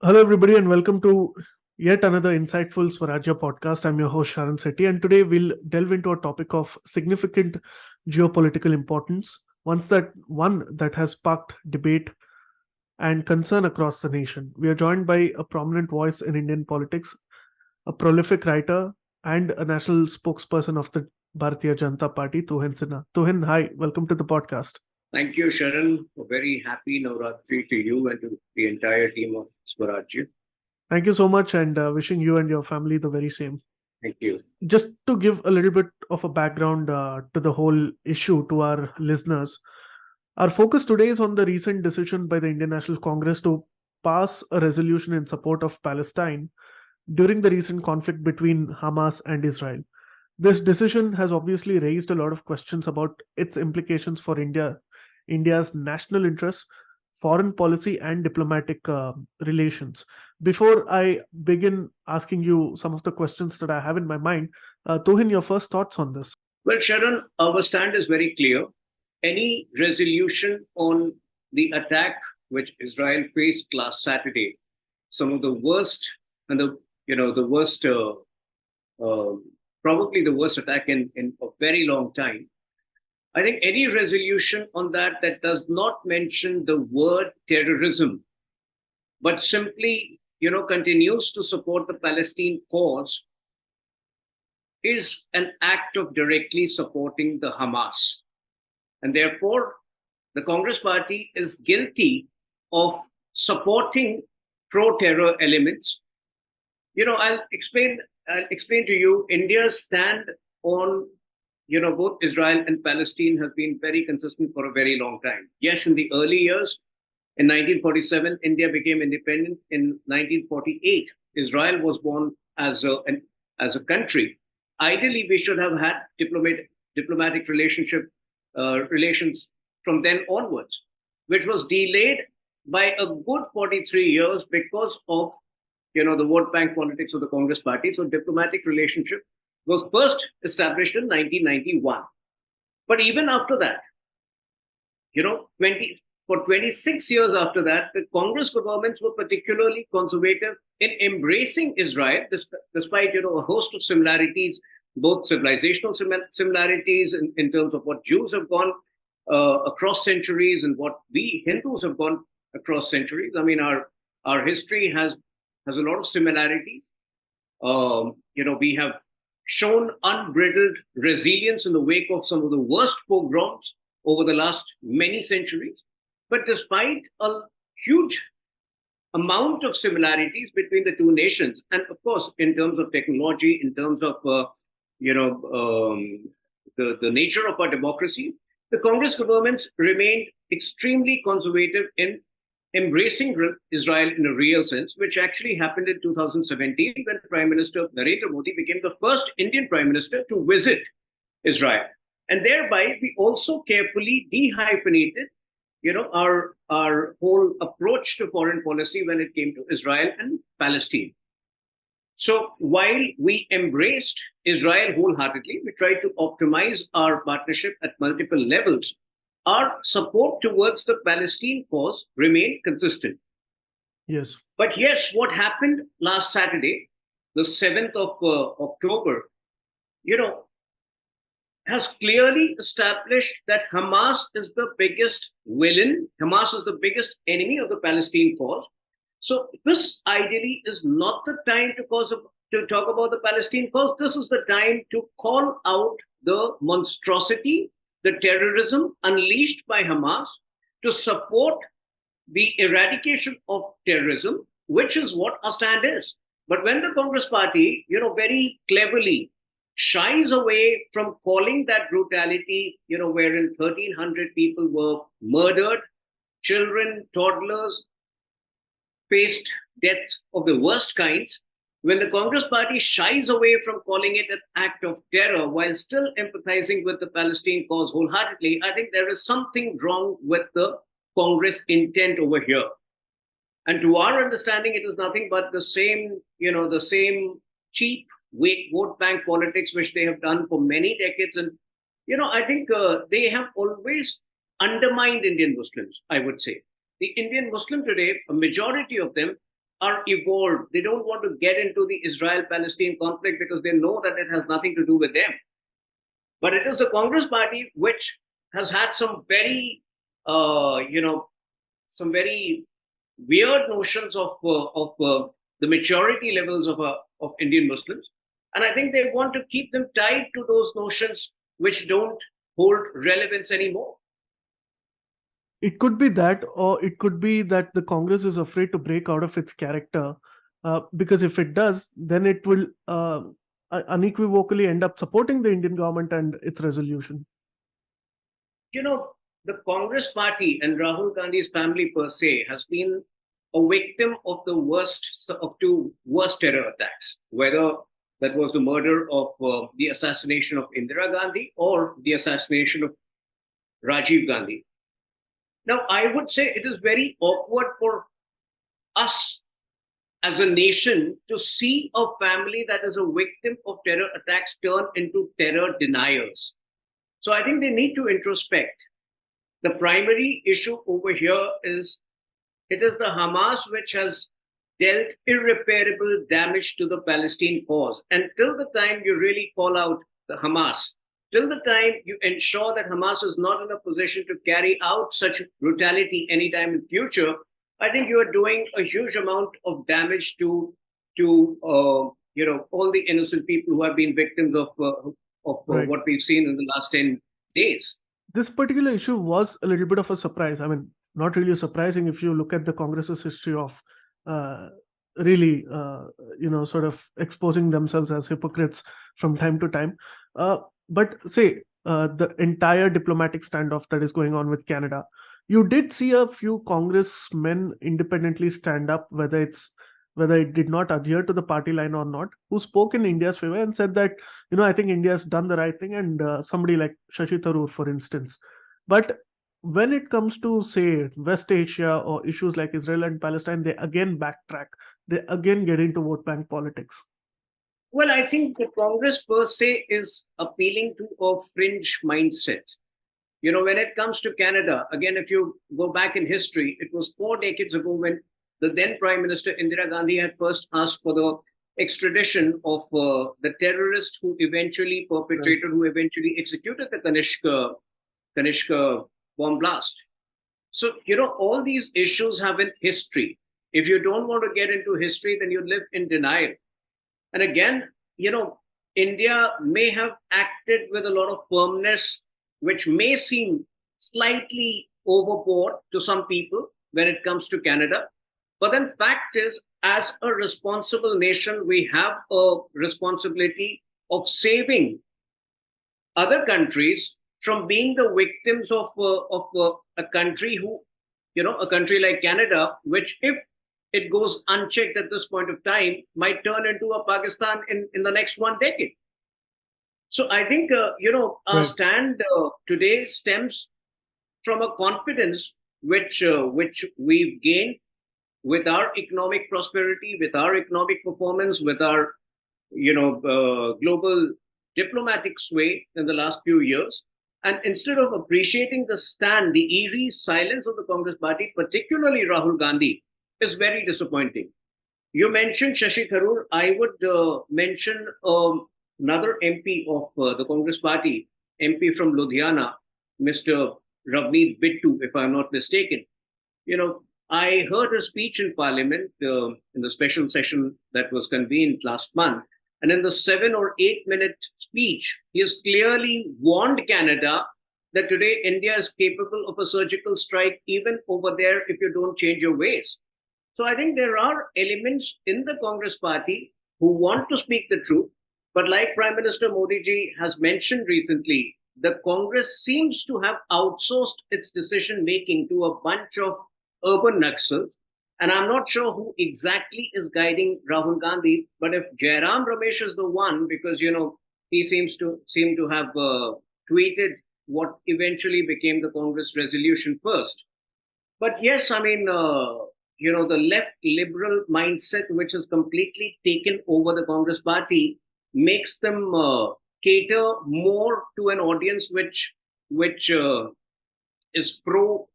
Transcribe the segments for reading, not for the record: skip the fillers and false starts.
Hello, everybody, and welcome to yet another insightful Swarajya podcast. I'm your host, Sharan Sethi, and today we'll delve into a topic of significant geopolitical importance, one that has sparked debate and concern across the nation. We are joined by a prominent voice in Indian politics, a prolific writer, and a national spokesperson of the Bharatiya Janata Party, Tuhin Sinha. Tuhin, hi, welcome to the podcast. Thank you, Sharan. A very happy Navratri to you and to the entire team of Swarajya. Thank you so much, and wishing you and your family the very same. Thank you. Just to give a little bit of a background to the whole issue to our listeners, our focus today is on the recent decision by the Indian National Congress to pass a resolution in support of Palestine during the recent conflict between Hamas and Israel. This decision has obviously raised a lot of questions about its implications for India's national interests, foreign policy, and diplomatic relations. Before I begin asking you some of the questions that I have in my mind, Tuhin, your first thoughts on this? Well, Sharan, our stand is very clear. Any resolution on the attack which Israel faced last Saturday, some of the worst and probably the worst attack in a very long time. I think any resolution on that does not mention the word terrorism, but simply, continues to support the Palestine cause is an act of directly supporting the Hamas. And therefore, the Congress party is guilty of supporting pro-terror elements. I'll explain to you India's stand on both Israel and Palestine has been very consistent for a very long time. Yes, in the early years, in 1947, India became independent. In 1948, Israel was born as a country. Ideally, we should have had diplomatic relations from then onwards, which was delayed by a good 43 years because of the vote bank politics of the Congress party. So diplomatic relationship was first established in 1991. But even after that, 26 years after that, the Congress governments were particularly conservative in embracing Israel, despite a host of similarities, both civilizational similarities in terms of what Jews have gone across centuries and what we Hindus have gone across centuries. I mean, our history has a lot of similarities. We have shown unbridled resilience in the wake of some of the worst pogroms over the last many centuries. But despite a huge amount of similarities between the two nations, and of course, in terms of technology, in terms of the nature of our democracy, the Congress governments remained extremely conservative in embracing Israel in a real sense, which actually happened in 2017 when Prime Minister Narendra Modi became the first Indian Prime Minister to visit Israel. And thereby, we also carefully dehyphenated our whole approach to foreign policy when it came to Israel and Palestine. So while we embraced Israel wholeheartedly, we tried to optimize our partnership at multiple levels. Our support towards the Palestine cause remained consistent. Yes. But yes, what happened last Saturday, the 7th of October, has clearly established that Hamas is the biggest villain. Hamas is the biggest enemy of the Palestine cause. So this ideally is not the time to talk about the Palestine cause. This is the time to call out the monstrosity, the terrorism unleashed by Hamas, to support the eradication of terrorism, which is what our stand is. But when the Congress party, very cleverly shies away from calling that brutality, wherein 1,300 people were murdered, children, toddlers faced death of the worst kinds, when the Congress party shies away from calling it an act of terror while still empathizing with the Palestine cause wholeheartedly, I think there is something wrong with the Congress intent over here. And to our understanding, it is nothing but the same cheap vote bank politics, which they have done for many decades. And, I think they have always undermined Indian Muslims, I would say. The Indian Muslim today, a majority of them are evolved. They don't want to get into the Israel-Palestine conflict because they know that it has nothing to do with them. But it is the Congress party which has had some very, some very weird notions of the maturity levels of Indian Muslims, and I think they want to keep them tied to those notions which don't hold relevance anymore. It could be that, or it could be that the Congress is afraid to break out of its character, because if it does, then it will unequivocally end up supporting the Indian government and its resolution. You know, the Congress party and Rahul Gandhi's family per se has been a victim of the worst of two worst terror attacks, whether that was the murder of the assassination of Indira Gandhi or the assassination of Rajiv Gandhi. Now, I would say it is very awkward for us as a nation to see a family that is a victim of terror attacks turn into terror deniers. So I think they need to introspect. The primary issue over here is it is the Hamas which has dealt irreparable damage to the Palestine cause. And till the time you really call out the Hamas, till the time you ensure that Hamas is not in a position to carry out such brutality anytime in future, I think you are doing a huge amount of damage to all the innocent people who have been victims of Right. what we've seen in the last 10 days. This particular issue was a little bit of a surprise. I mean, not really surprising if you look at the Congress's history of really, sort of exposing themselves as hypocrites from time to time. But say the entire diplomatic standoff that is going on with Canada, you did see a few congressmen independently stand up, whether it did not adhere to the party line or not, who spoke in India's favor and said that, I think India has done the right thing, and somebody like Shashi Tharoor, for instance. But when it comes to, say, West Asia or issues like Israel and Palestine, they again backtrack. They again get into vote bank politics. Well, I think the Congress per se is appealing to a fringe mindset. When it comes to Canada, again, if you go back in history, it was 4 decades ago when the then Prime Minister Indira Gandhi had first asked for the extradition of the terrorist who eventually perpetrated, who eventually executed the Kanishka bomb blast. So, all these issues have in history. If you don't want to get into history, then you live in denial. And again, India may have acted with a lot of firmness, which may seem slightly overboard to some people when it comes to Canada. But then fact is, as a responsible nation, we have a responsibility of saving other countries from being the victims of a country who, a country like Canada, which if it goes unchecked at this point of time, might turn into a Pakistan in the next 1 decade. So I think, our stand today stems from a confidence which we've gained with our economic prosperity, with our economic performance, with our, global diplomatic sway in the last few years. And instead of appreciating the stand, the eerie silence of the Congress party, particularly Rahul Gandhi, is very disappointing. You mentioned Shashi Tharoor. I would mention another MP of the Congress party, MP from Ludhiana, Mr. Ravneet Bittu, if I'm not mistaken. I heard a speech in Parliament in the special session that was convened last month. And in the 7 or 8 minute speech, he has clearly warned Canada that today India is capable of a surgical strike even over there if you don't change your ways. So I think there are elements in the Congress party who want to speak the truth. But like Prime Minister Modi ji has mentioned recently, the Congress seems to have outsourced its decision making to a bunch of urban Naxals. And I'm not sure who exactly is guiding Rahul Gandhi, but if Jairam Ramesh is the one, because, he seem to have tweeted what eventually became the Congress resolution first. But yes, I mean, the left liberal mindset, which has completely taken over the Congress party, makes them cater more to an audience which is pro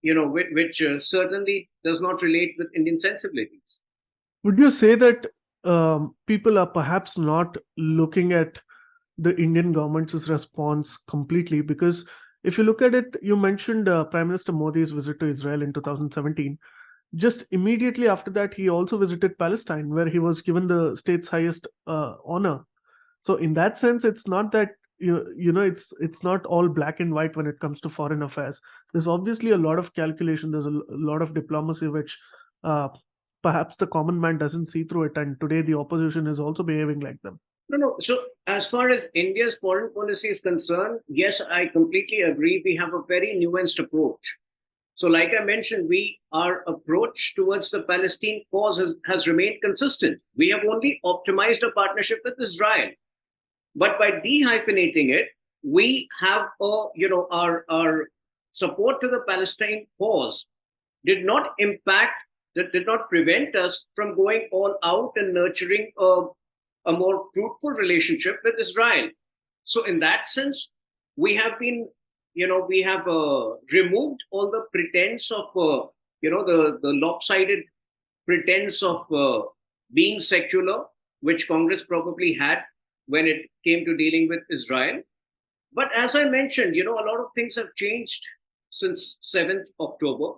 which certainly does not relate with Indian sensibilities. Would you say that people are perhaps not looking at the Indian government's response completely? Because if you look at it, you mentioned Prime Minister Modi's visit to Israel in 2017. Just immediately after that, he also visited Palestine, where he was given the state's highest honor. So in that sense, it's not that it's not all black and white when it comes to foreign affairs. There's obviously a lot of calculation. There's a lot of diplomacy which uh, perhaps the common man doesn't see through it. And today the opposition is also behaving like them. No. So, as far as India's foreign policy is concerned, yes, I completely agree. We have a very nuanced approach. So, like I mentioned, our approach towards the Palestine cause has remained consistent. We have only optimized a partnership with Israel, but by dehyphenating it, we have our support to the Palestine cause did not prevent us from going all out and nurturing a more fruitful relationship with Israel. So, in that sense, we have removed all the pretense of, the lopsided pretense of being secular, which Congress probably had when it came to dealing with Israel. But as I mentioned, a lot of things have changed since 7th October.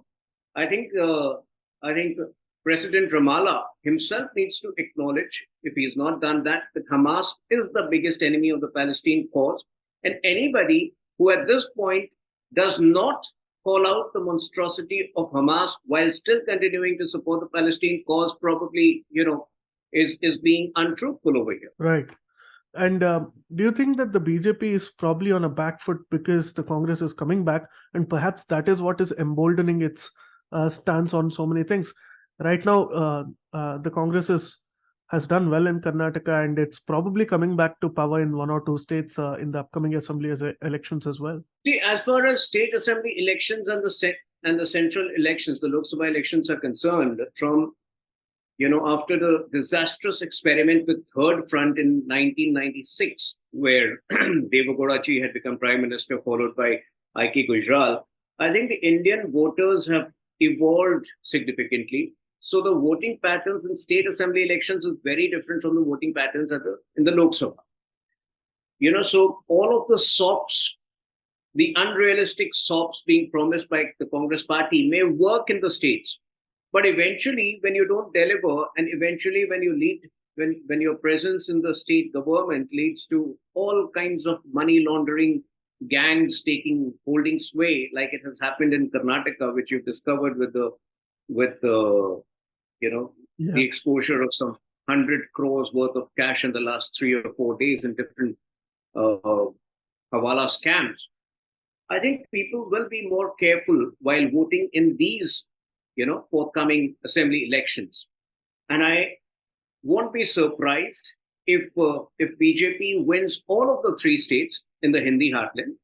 I think President Ramallah himself needs to acknowledge, if he has not done that Hamas is the biggest enemy of the Palestine cause. And anybody who at this point does not call out the monstrosity of Hamas while still continuing to support the Palestine cause probably, is being untruthful over here. Right. And do you think that the BJP is probably on a back foot because the Congress is coming back, and perhaps that is what is emboldening its stance on so many things? Right now, the Congress has done well in Karnataka, and it's probably coming back to power in one or two states in the upcoming assembly elections as well. See, as far as state assembly elections and the central elections, the Lok Sabha elections are concerned, from after the disastrous experiment with Third Front in 1996, where Devagowda ji had become prime minister, followed by I.K. Gujral, I think the Indian voters have evolved significantly. So the voting patterns in state assembly elections is very different from the voting patterns in the Lok Sabha. So all of the SOPs, the unrealistic SOPs being promised by the Congress party may work in the states. But eventually, when you don't deliver, and eventually when your presence in the state government leads to all kinds of money laundering gangs holding sway, like it has happened in Karnataka, which you've discovered with the exposure of some 100 crores worth of cash in the last 3 or 4 days in different Hawala scams. I think people will be more careful while voting in these forthcoming assembly elections. And I won't be surprised if BJP wins all of the 3 states in the Hindi heartland.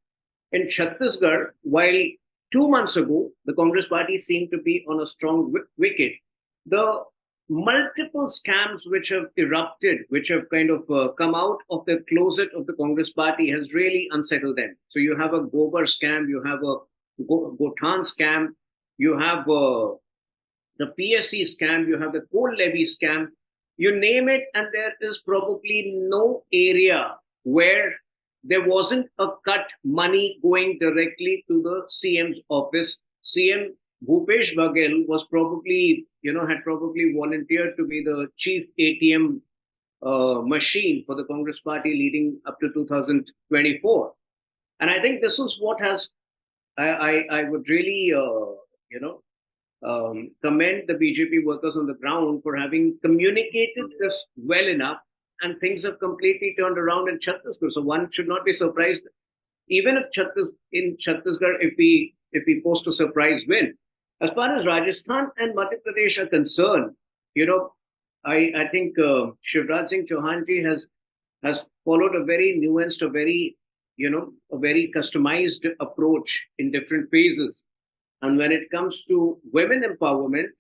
In Chhattisgarh, while 2 months ago, the Congress party seemed to be on a strong wicket, the multiple scams which have erupted, which have kind of come out of the closet of the Congress party has really unsettled them. So you have a Gobar scam, you have a Gothan scam, you have the PSC scam, you have the coal levy scam, you name it, and there is probably no area where there wasn't a cut money going directly to the CM's office. CM Bhupesh Baghel was probably, had probably volunteered to be the chief ATM machine for the Congress party leading up to 2024. And I think this is what I would really, commend the BJP workers on the ground for having communicated this well enough, and things have completely turned around in Chhattisgarh. So one should not be surprised, even if in Chhattisgarh, if we post a surprise win. As far as Rajasthan and Madhya Pradesh are concerned, I think Shivraj Singh Chauhan ji has followed a very nuanced, a very customized approach in different phases. And when it comes to women empowerment,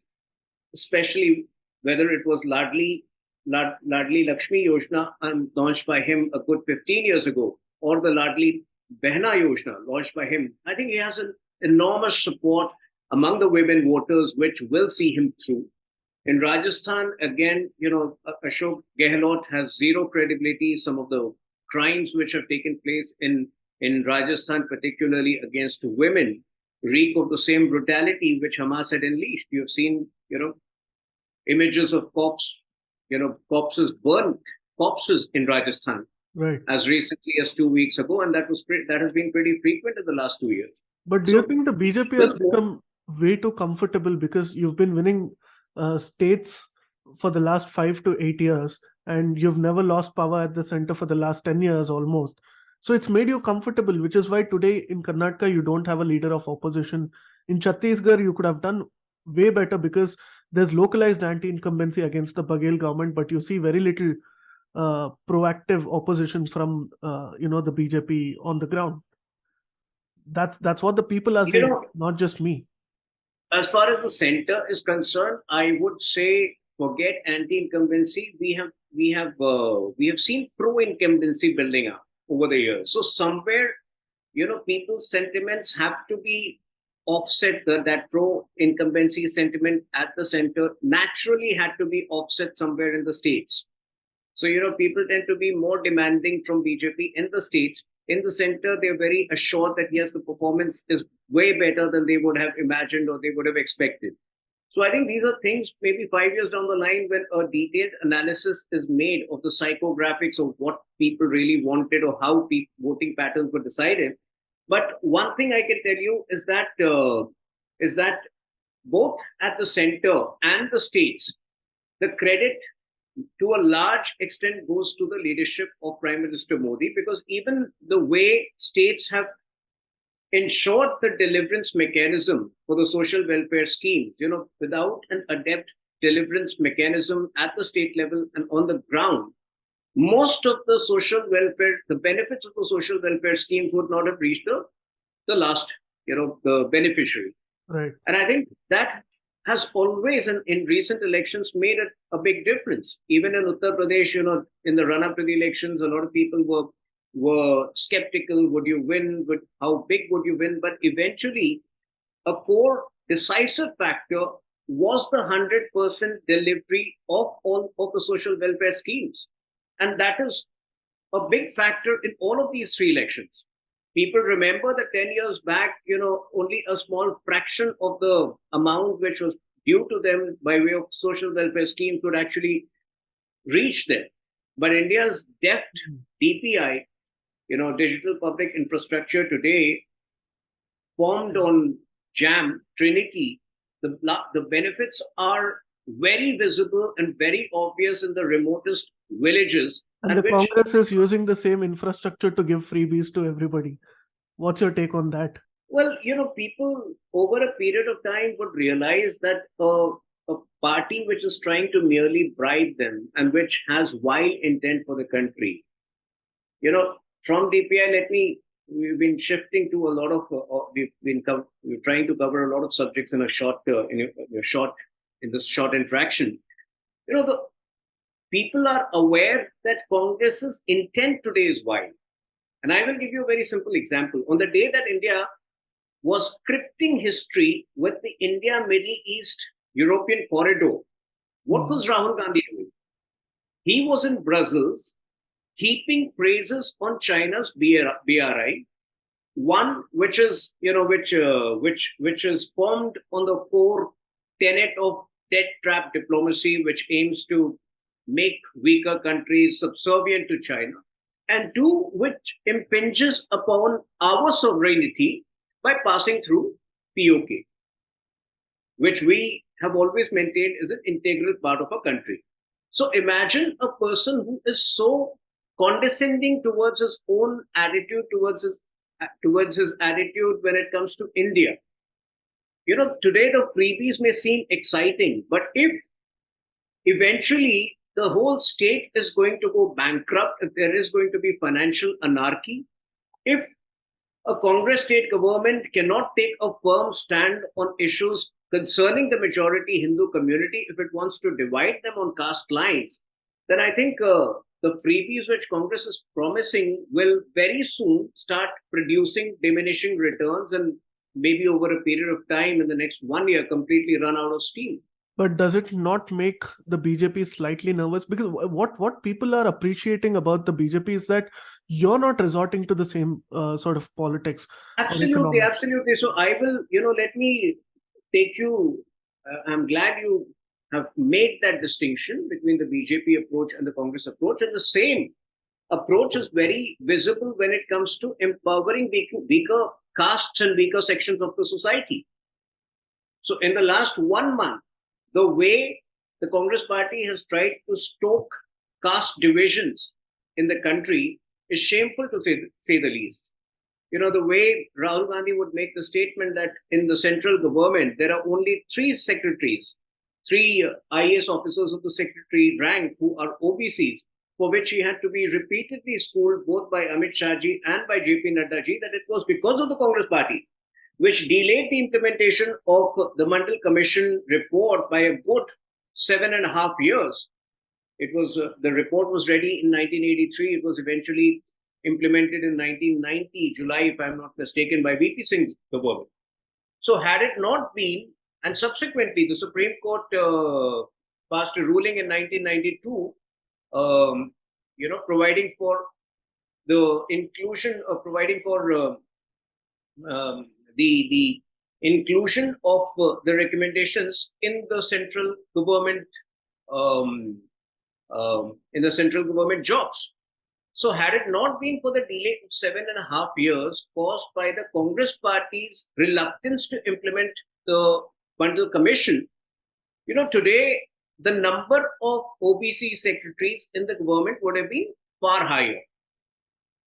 especially whether it was Ladli Lakshmi Yojana launched by him a good 15 years ago, or the Ladli Behna Yojana launched by him, I think he has an enormous support among the women voters, which will see him through. In Rajasthan, again, Ashok Gehlot has zero credibility. Some of the crimes which have taken place in Rajasthan, particularly against women, reek of the same brutality which Hamas had unleashed. You've seen, images of corpses burnt, corpses in Rajasthan, Right. as recently as 2 weeks ago, and that has been pretty frequent in the last 2 years. But do you think the BJP has Well, become way too comfortable because you've been winning states for the last 5 to 8 years and you've never lost power at the center for the last 10 years almost? So it's made you comfortable, which is why today in Karnataka you don't have a leader of opposition. In Chhattisgarh, you could have done way better because there's localized anti-incumbency against the Baghel government, but you see very little proactive opposition from the BJP on the ground. That's what the people are saying. It's not just me. As far as the center is concerned, I would say forget anti-incumbency. We have seen pro-incumbency building up over the years. So somewhere, people's sentiments have to be offset. That pro-incumbency sentiment at the center naturally had to be offset somewhere in the states. So people tend to be more demanding from BJP in the states. In the center, they're very assured that yes, the performance is way better than they would have imagined or they would have expected. So I think these are things maybe 5 years down the line when a detailed analysis is made of the psychographics of what people really wanted or how voting patterns were decided. But one thing I can tell you is that both at the center and the states, the credit to a large extent goes to the leadership of Prime Minister Modi, because even the way states have ensured the deliverance mechanism for the social welfare schemes, without an adept deliverance mechanism at the state level and on the ground, most of the social welfare, the benefits of the social welfare schemes would not have reached the last, the beneficiary. Right. And I think that has always, in recent elections, made a big difference. Even in Uttar Pradesh, in the run-up to the elections, a lot of people were skeptical. Would you win? How big would you win? But eventually, a core decisive factor was the 100% delivery of all of the social welfare schemes. And that is a big factor in all of these three elections. People remember that 10 years back, only a small fraction of the amount which was due to them by way of social welfare scheme could actually reach them. But India's deft DPI, digital public infrastructure today, formed on JAM, Trinity, the benefits are very visible and very obvious in the remotest villages. And the Congress is using the same infrastructure to give freebies to everybody. What's your take on that? Well, people over a period of time would realize that a party which is trying to merely bribe them and which has wild intent for the country, from DPI, we've been shifting to a lot of, we're trying to cover a lot of subjects in a short, in this short interaction. The people are aware that Congress's intent today is wild. And I will give you a very simple example. On the day that India was scripting history with the India-Middle East European corridor, what was Rahul Gandhi doing? He was in Brussels heaping praises on China's BRI, one which is, which is formed on the core tenet of debt trap diplomacy, which aims to make weaker countries subservient to China, and two, which impinges upon our sovereignty by passing through POK, which we have always maintained is an integral part of our country. So imagine a person who is so condescending towards his own attitude, towards his attitude when it comes to India. Today the freebies may seem exciting, but if eventually the whole state is going to go bankrupt, if there is going to be financial anarchy, if a Congress state government cannot take a firm stand on issues concerning the majority Hindu community, if it wants to divide them on caste lines, then I think the freebies which Congress is promising will very soon start producing diminishing returns, and maybe over a period of time in the next 1 year, completely run out of steam. But does it not make the BJP slightly nervous? Because what people are appreciating about the BJP is that you're not resorting to the same sort of politics or Absolutely, economics. absolutely. So I will, let me take you. I'm glad you have made that distinction between the BJP approach and the Congress approach. And the same approach is very visible when it comes to empowering weaker castes and weaker sections of the society. So in the last 1 month, the way the Congress party has tried to stoke caste divisions in the country is shameful, to say the least. The way Rahul Gandhi would make the statement that in the central government, there are only three secretaries, three IAS officers of the secretary rank who are OBCs, for which he had to be repeatedly schooled both by Amit Shah ji and by JP Nadda ji that it was because of the Congress party, which delayed the implementation of the Mandal Commission report by a good 7.5 years. It was the report was ready in 1983. It was eventually implemented in 1990, July, if I'm not mistaken, by VP Singh's government. So had it not been, and subsequently the Supreme Court passed a ruling in 1992, providing for the inclusion of the inclusion of the recommendations in the central government jobs. So had it not been for the delay of 7.5 years caused by the Congress party's reluctance to implement the Mandal Commission, today the number of OBC secretaries in the government would have been far higher.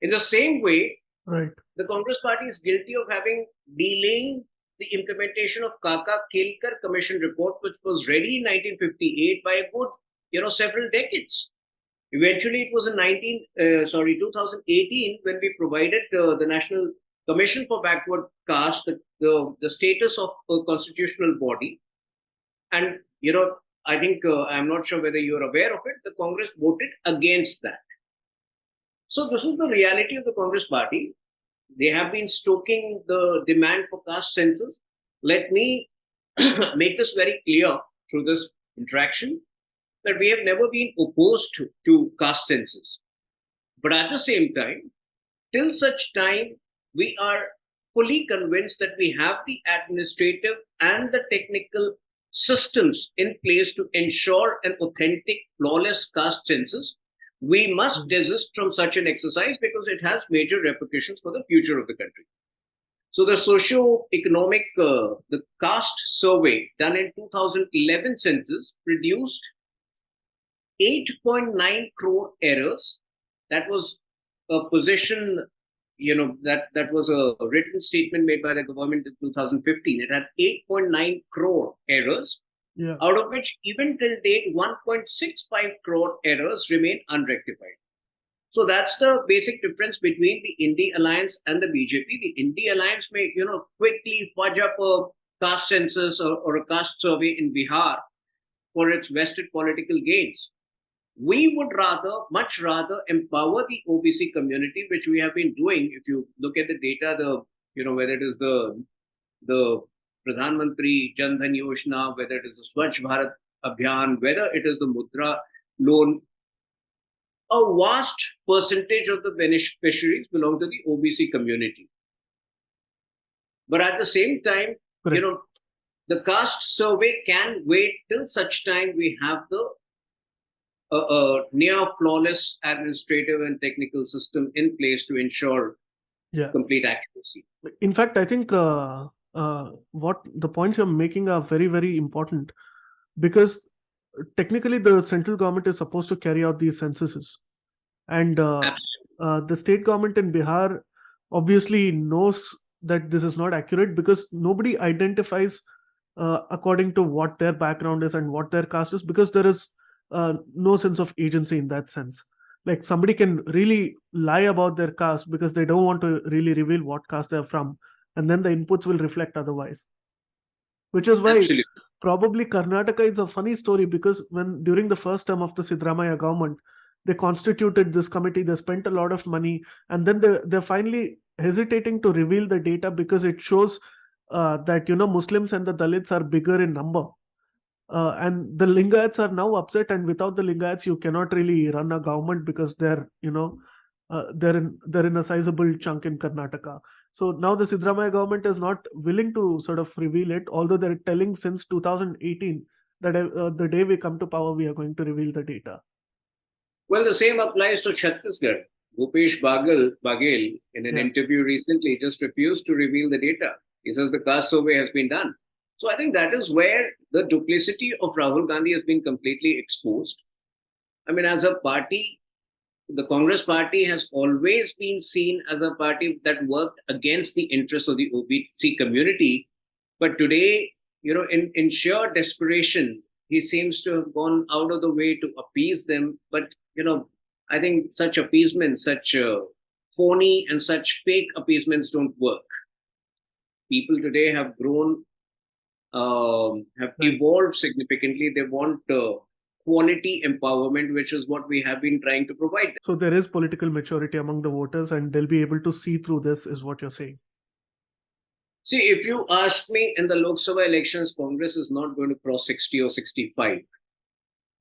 In the same way, right, the Congress party is guilty of delaying the implementation of Kaka Kelkar Commission report, which was ready in 1958 by a good, several decades. Eventually, it was in 2018 when we provided the National Commission for Backward Caste the status of a constitutional body. And, I think, I'm not sure whether you're aware of it, the Congress voted against that. So this is the reality of the Congress party. They have been stoking the demand for caste census. Let me make this very clear through this interaction that we have never been opposed to caste census. But at the same time, till such time, we are fully convinced that we have the administrative and the technical systems in place to ensure an authentic, flawless caste census, we must desist from such an exercise because it has major repercussions for the future of the country. So the socio-economic, the caste survey done in 2011 census produced 8.9 crore errors. That was a position, that was a written statement made by the government in 2015. It had 8.9 crore errors, out of which even till date 1.65 crore errors remain unrectified. So that's the basic difference between the Indie Alliance and the BJP. The Indie Alliance may, quickly fudge up a caste census or a caste survey in Bihar for its vested political gains. We would much rather empower the OBC community, which we have been doing. If you look at the data, whether it is the Pradhan Mantri Jan Dhan Yojana, whether it is the Swachh Bharat Abhiyan, whether it is the Mudra loan, a vast percentage of the beneficiaries belong to the OBC community. But at the same time, correct, the caste survey can wait till such time we have the near flawless administrative and technical system in place to ensure complete accuracy. In fact, I think what the points you're making are very, very important, because technically the central government is supposed to carry out these censuses, and the state government in Bihar obviously knows that this is not accurate because nobody identifies according to what their background is and what their caste is, because there is no sense of agency in that sense. Like somebody can really lie about their caste because they don't want to really reveal what caste they're from, and then the inputs will reflect otherwise. Which is why probably Karnataka is a funny story, because when during the first term of the Siddaramaiah government, they constituted this committee, they spent a lot of money, and then they're finally hesitating to reveal the data because it shows that Muslims and the Dalits are bigger in number. And the Lingayats are now upset, and without the Lingayats, you cannot really run a government because they're in a sizable chunk in Karnataka. So now the Siddaramaiah government is not willing to sort of reveal it, although they're telling since 2018 that the day we come to power, we are going to reveal the data. Well, the same applies to Chhattisgarh. Bhupesh Baghel, in an interview recently, just refused to reveal the data. He says the caste survey has been done. So I think that is where the duplicity of Rahul Gandhi has been completely exposed. I mean, as a party, the Congress party has always been seen as a party that worked against the interests of the OBC community. But today, in sheer desperation, he seems to have gone out of the way to appease them. But, I think such appeasements, such phony and such fake appeasements don't work. People today have grown, have evolved significantly. They want quality empowerment, which is what we have been trying to provide them. So there is political maturity among the voters, and they'll be able to see through this, is what you're saying. See, if you ask me, in the Lok Sabha elections, Congress is not going to cross 60 or 65.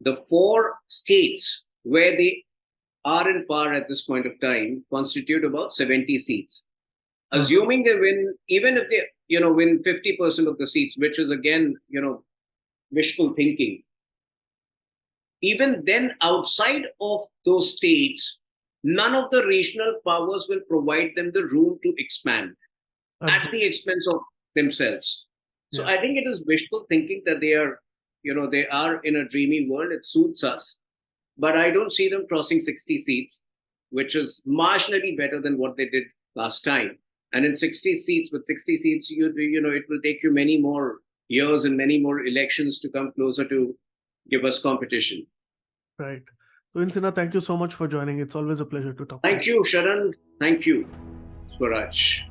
The 4 states where they are in power at this point of time constitute about 70 seats. Assuming they win, even if they, win 50% of the seats, which is again, wishful thinking. Even then, outside of those states, none of the regional powers will provide them the room to expand at the expense of themselves. So I think it is wishful thinking that they are in a dreamy world. It suits us. But I don't see them crossing 60 seats, which is marginally better than what they did last time. And in 60 seats, it will take you many more years and many more elections to come closer to give us competition. Right. Tuhin Sinha, thank you so much for joining. It's always a pleasure to talk. Thank you, Sharan. Thank you, Swaraj.